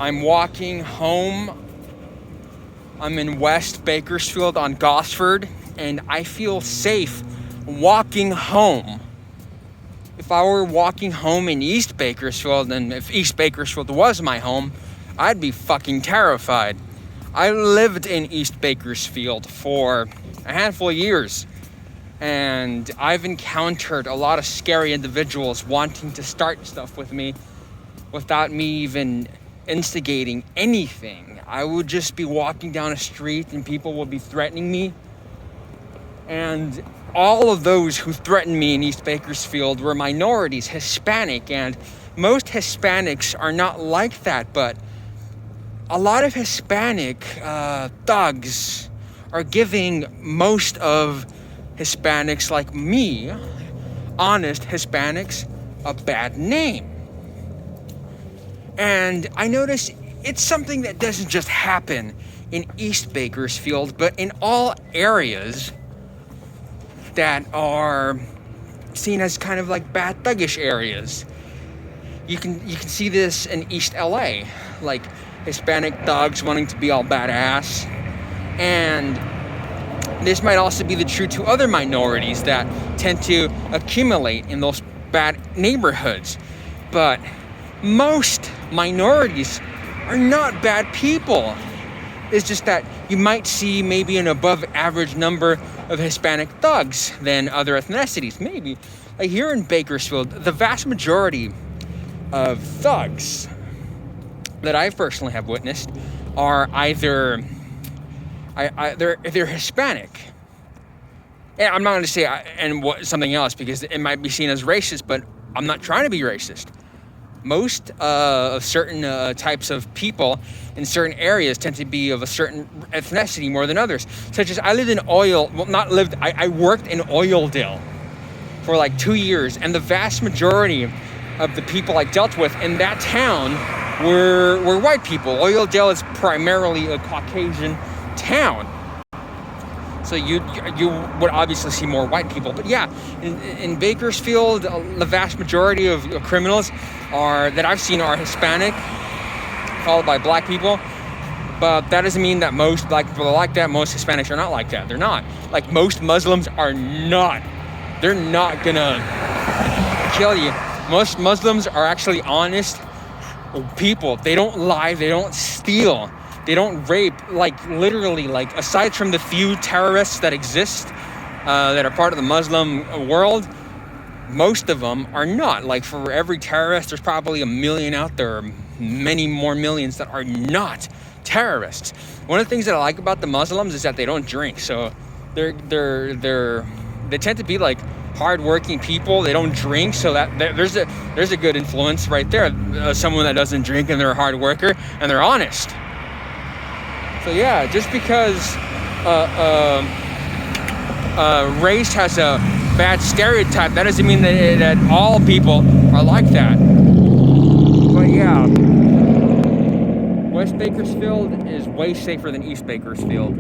I'm walking home. I'm in West Bakersfield on Gosford, and I feel safe walking home. If I were walking home in East Bakersfield, and if East Bakersfield was my home, I'd be fucking terrified. I lived in East Bakersfield for a handful of years, and I've encountered a lot of scary individuals wanting to start stuff with me without me even instigating anything. I would just be walking down a street and people would be threatening me. And all of those who threatened me in East Bakersfield were minorities, Hispanic, and most Hispanics are not like that, but a lot of Hispanic thugs are giving most of Hispanics like me, honest Hispanics, a bad name. And I notice it's something that doesn't just happen in East Bakersfield, but in all areas that are seen as kind of like bad thuggish areas. You can see this in East LA, like Hispanic thugs wanting to be all badass. And this might also be the true to other minorities that tend to accumulate in those bad neighborhoods. But most minorities are not bad people. It's just that you might see maybe an above average number of Hispanic thugs than other ethnicities. Maybe. Like here in Bakersfield, the vast majority of thugs that I personally have witnessed are either they're Hispanic. And I'm not going to say something else because it might be seen as racist, but I'm not trying to be racist. Most of certain types of people in certain areas tend to be of a certain ethnicity more than others. Such as I worked in Oildale for like 2 years, and the vast majority of the people I dealt with in that town were white people. Oildale is primarily a Caucasian town. So you would obviously see more white people. But yeah, in Bakersfield, the vast majority of criminals that I've seen are Hispanic, followed by black people. But that doesn't mean that most black people are like that. Most Hispanics are not like that. They're not. Like most Muslims are not. They're not gonna kill you. Most Muslims are actually honest people. They don't lie. They don't steal. They don't rape, like literally, like aside from the few terrorists that exist, that are part of the Muslim world, most of them are not. Like for every terrorist, there's probably a million out there, many more millions that are not terrorists. One of the things that I like about the Muslims is that they don't drink. So they tend to be like hardworking people. They don't drink, so that there's a good influence right there. Someone that doesn't drink and they're a hard worker and they're honest. So yeah, just because race has a bad stereotype, that doesn't mean that all people are like that. But yeah, West Bakersfield is way safer than East Bakersfield.